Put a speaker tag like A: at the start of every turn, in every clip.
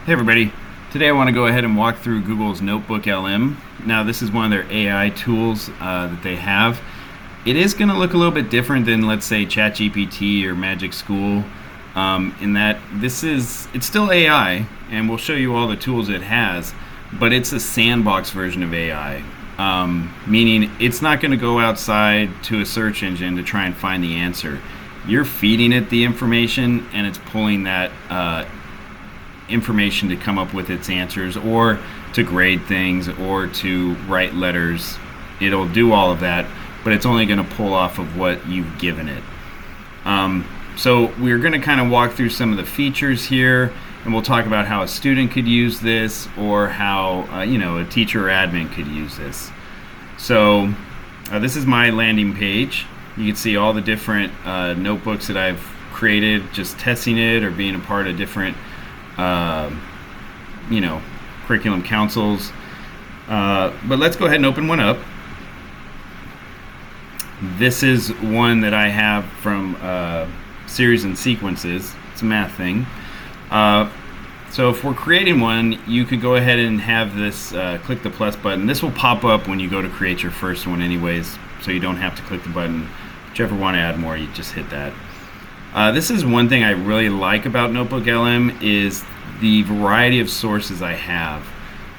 A: Hey everybody, today I want to go ahead and walk through Google's NotebookLM. Now this is one of their AI tools that they have. It is going to look a little bit different than, let's say, ChatGPT or Magic School, in that it's still AI, and we'll show you all the tools it has, but it's a sandbox version of AI, meaning it's not going to go outside to a search engine to try and find the answer. You're feeding it the information, and it's pulling that information to come up with its answers, or to grade things, or to write letters. It'll do all of that, but it's only going to pull off of what you've given it. So we're going to kind of walk through some of the features here, and we'll talk about how a student could use this, or how a teacher or admin could use this. So this is my landing page. You can see all the different notebooks that I've created, just testing it or being a part of different curriculum councils. But let's go ahead and open one up. This is one that I have from series and sequences. It's a math thing. So if we're creating one, you could go ahead and have this click the plus button. This will pop up when you go to create your first one anyways, so you don't have to click the button. If you ever want to add more, you just hit that. This is one thing I really like about NotebookLM, is the variety of sources I have.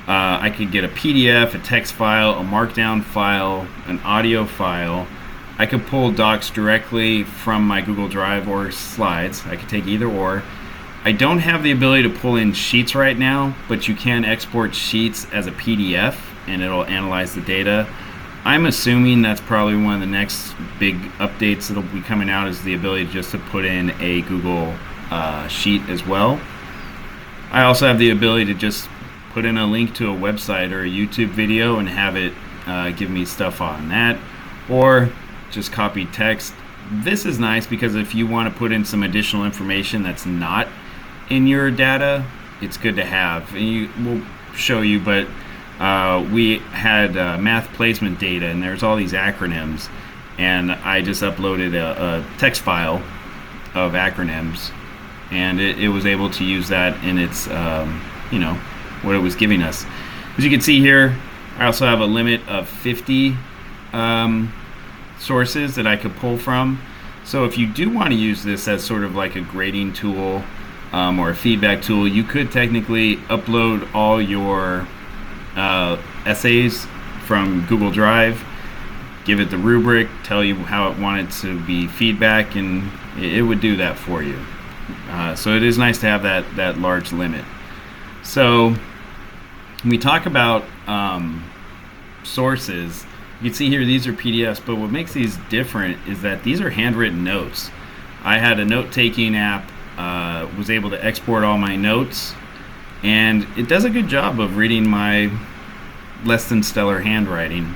A: I could get a PDF, a text file, a markdown file, an audio file. I could pull docs directly from my Google Drive or slides. I could take either or. I don't have the ability to pull in sheets right now, but you can export sheets as a PDF and it'll analyze the data. I'm assuming that's probably one of the next big updates that'll be coming out, is the ability just to put in a Google sheet as well. I also have the ability to just put in a link to a website or a YouTube video and have it give me stuff on that, or just copy text. This is nice because if you want to put in some additional information that's not in your data, it's good to have. And we'll show you, but we had math placement data, and there's all these acronyms, and I just uploaded a text file of acronyms, and it was able to use that in its what it was giving us. As you can see here, I also have a limit of 50 sources that I could pull from. So if you do want to use this as sort of like a grading tool or a feedback tool, you could technically upload all your essays from Google Drive, give it the rubric, tell you how it wanted to be feedback, and it would do that for you. So it is nice to have that large limit. So when we talk about sources, you can see here these are PDFs, but what makes these different is that these are handwritten notes. I had a note-taking app, was able to export all my notes, and it does a good job of reading my less than stellar handwriting.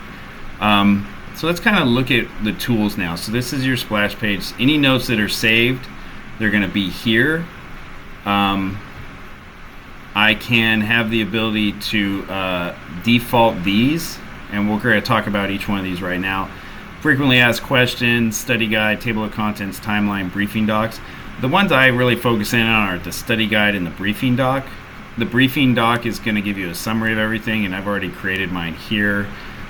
A: So let's kind of look at the tools now. So this is your splash page. Any notes that are saved, they're going to be here. I can have the ability to default these, and we're going to talk about each one of these right now. Frequently asked questions, study guide, table of contents, timeline, briefing docs. The ones I really focus in on are the study guide and the briefing doc. The briefing doc is going to give you a summary of everything, and I've already created mine here.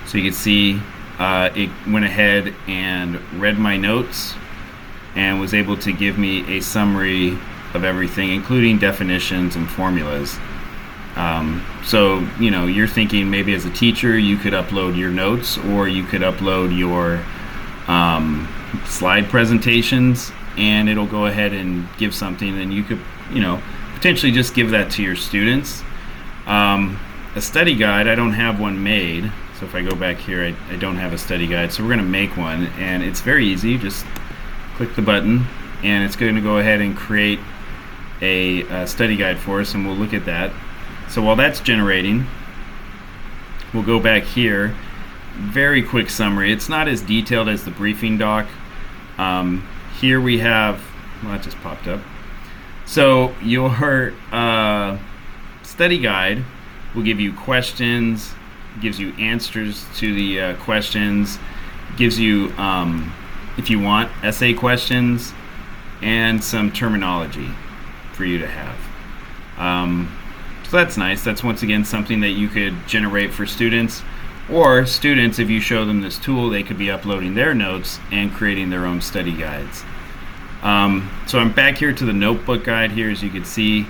A: So you can see it went ahead and read my notes and was able to give me a summary of everything, including definitions and formulas. So you're thinking maybe as a teacher you could upload your notes, or you could upload your slide presentations, and it'll go ahead and give something, and you could potentially just give that to your students. A study guide, I don't have one made, so if I go back here, I don't have a study guide, so we're going to make one, and it's very easy. Just click the button, and it's going to go ahead and create a study guide for us, and we'll look at that. So while that's generating, we'll go back here. Very quick summary. It's not as detailed as the briefing doc. Here we have, well, that just popped up. So your study guide will give you questions, gives you answers to the questions, gives you, if you want, essay questions, and some terminology for you to have. So that's nice. That's once again something that you could generate for students, or students, if you show them this tool, they could be uploading their notes and creating their own study guides. So I'm back here to the notebook guide here. As you can see,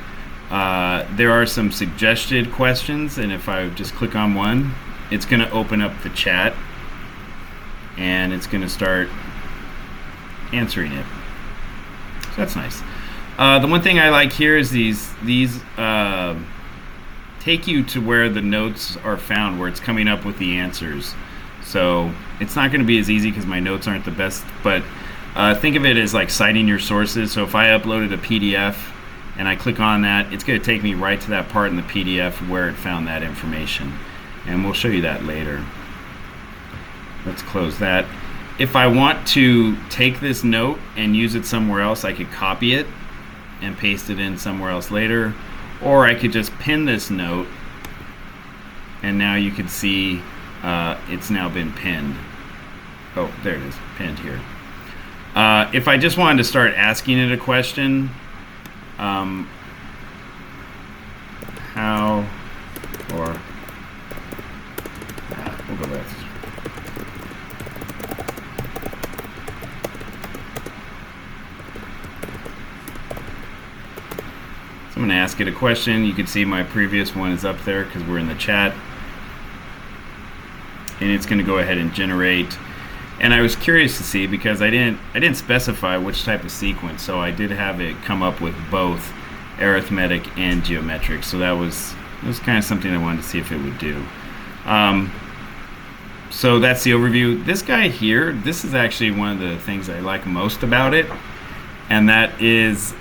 A: there are some suggested questions, and if I just click on one, it's going to open up the chat and it's going to start answering it. So that's nice. The one thing I like here is these take you to where the notes are found, where it's coming up with the answers. So it's not going to be as easy because my notes aren't the best, but think of it as like citing your sources. So if I uploaded a PDF and I click on that, it's going to take me right to that part in the PDF where it found that information. And we'll show you that later. Let's close that. If I want to take this note and use it somewhere else, I could copy it and paste it in somewhere else later. Or I could just pin this note, and now you can see it's now been pinned. Oh, there it is, pinned here. If I just wanted to start asking it a question, how, or we'll go back. So I'm going to ask it a question. You can see my previous one is up there because we're in the chat. And it's going to go ahead and generate. And I was curious to see, because I didn't specify which type of sequence, so I did have it come up with both arithmetic and geometric. So that was kind of something I wanted to see if it would do. So that's the overview. This guy here, this is actually one of the things I like most about it, and that is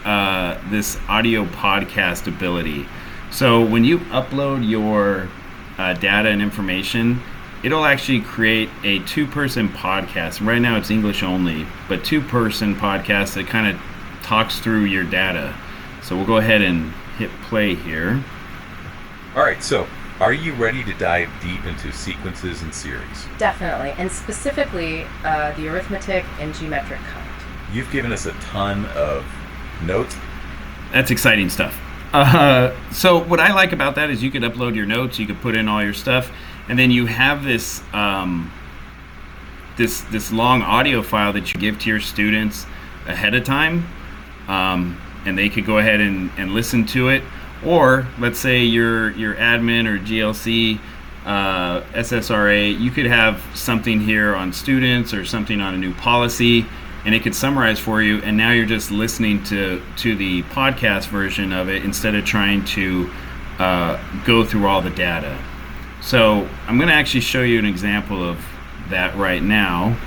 A: this audio podcast ability. So when you upload your data and information, it'll actually create a two-person podcast. Right now it's English only, but two-person podcast that kind of talks through your data. So we'll go ahead and hit play here.
B: All right, so are you ready to dive deep into sequences and series?
C: Definitely, and specifically the arithmetic and geometric kind.
B: You've given us a ton of notes.
A: That's exciting stuff. So what I like about that is you could upload your notes, you could put in all your stuff, and then you have this this long audio file that you give to your students ahead of time, and they could go ahead and listen to it. Or let's say your admin or GLC, SSRA, you could have something here on students or something on a new policy, and it could summarize for you, and now you're just listening to the podcast version of it instead of trying to go through all the data. So I'm going to actually show you an example of that right now,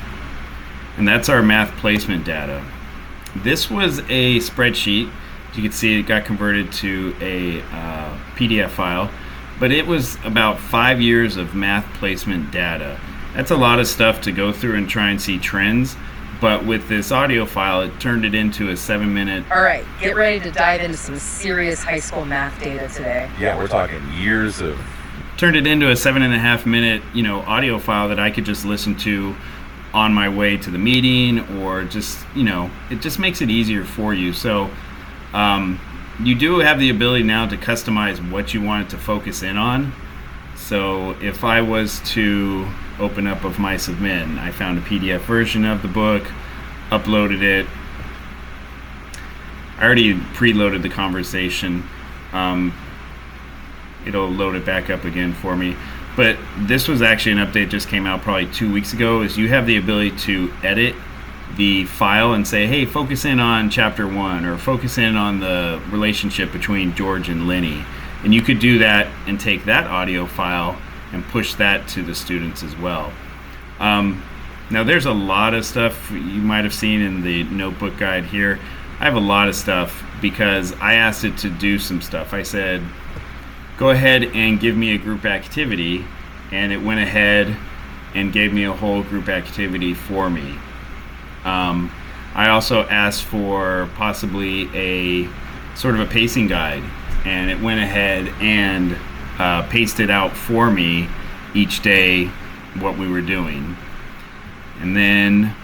A: and that's our math placement data. This was a spreadsheet. As you can see, it got converted to a PDF file, but it was about 5 years of math placement data. That's a lot of stuff to go through and try and see trends. But with this audio file, it turned it into a 7-minute.
C: All right, get ready to dive into some serious high school math data today.
B: Yeah, we're talking years of.
A: Turned it into a 7.5-minute, audio file that I could just listen to on my way to the meeting, or just, it just makes it easier for you. So you do have the ability now to customize what you want it to focus in on. So if I was to open up of my submit, I found a PDF version of the book, uploaded it. I already preloaded the conversation. It'll load it back up again for me. But this was actually an update just came out probably 2 weeks ago, is you have the ability to edit the file and say, hey, focus in on chapter 1, or focus in on the relationship between George and Lenny. And you could do that and take that audio file and push that to the students as well. Now there's a lot of stuff you might have seen in the notebook guide here. I have a lot of stuff because I asked it to do some stuff. I said, go ahead and give me a group activity, and it went ahead and gave me a whole group activity for me. I also asked for possibly a sort of a pacing guide, and it went ahead and pasted out for me each day what we were doing. And then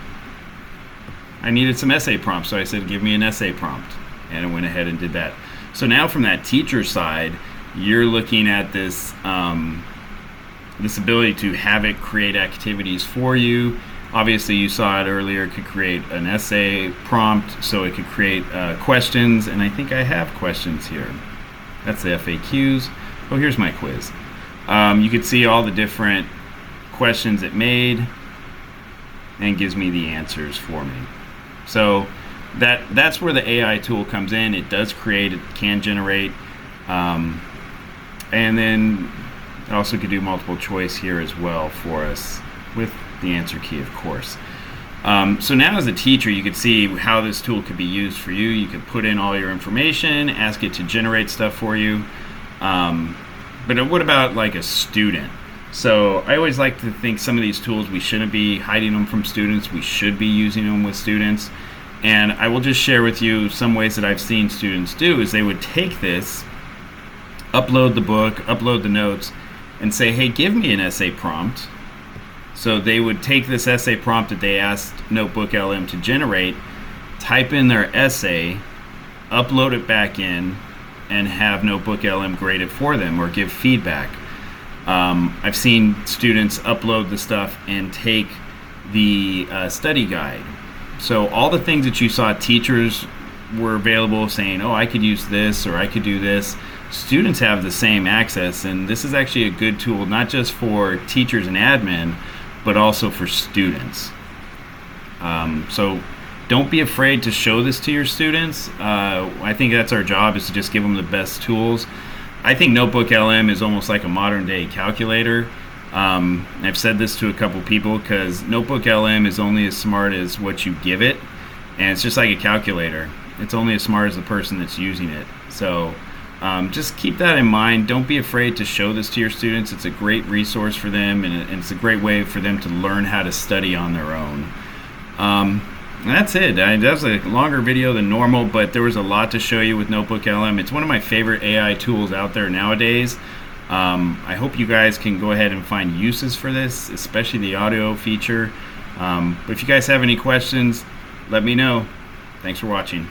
A: I needed some essay prompts, so I said give me an essay prompt, and it went ahead and did that. So now from that teacher side, you're looking at this this ability to have it create activities for you. Obviously, you saw it earlier. It could create an essay prompt, so it could create questions, and I think I have questions here. That's the FAQs. Oh, here's my quiz. You can see all the different questions it made and gives me the answers for me. So that's where the AI tool comes in. It does create, it can generate, and then it also could do multiple choice here as well for us with the answer key, of course. So now as a teacher, you could see how this tool could be used for you. You could put in all your information, ask it to generate stuff for you. But what about like a student? So I always like to think some of these tools, we shouldn't be hiding them from students. We should be using them with students. And I will just share with you some ways that I've seen students do is they would take this, upload the book, upload the notes, and say, hey, give me an essay prompt. So they would take this essay prompt that they asked NotebookLM to generate, type in their essay, upload it back in, and have NotebookLM grade it for them or give feedback. I've seen students upload the stuff and take the study guide. So all the things that you saw teachers were available saying, oh, I could use this or I could do this. Students have the same access, and this is actually a good tool not just for teachers and admin, but also for students. So don't be afraid to show this to your students. I think that's our job, is to just give them the best tools. I think NotebookLM is almost like a modern day calculator. I've said this to a couple people because NotebookLM is only as smart as what you give it, and it's just like a calculator. It's only as smart as the person that's using it. So just keep that in mind. Don't be afraid to show this to your students. It's a great resource for them, and it's a great way for them to learn how to study on their own. And that's it. That was a longer video than normal, but there was a lot to show you with NotebookLM. It's one of my favorite AI tools out there nowadays. I hope you guys can go ahead and find uses for this, especially the audio feature. But if you guys have any questions, let me know. Thanks for watching.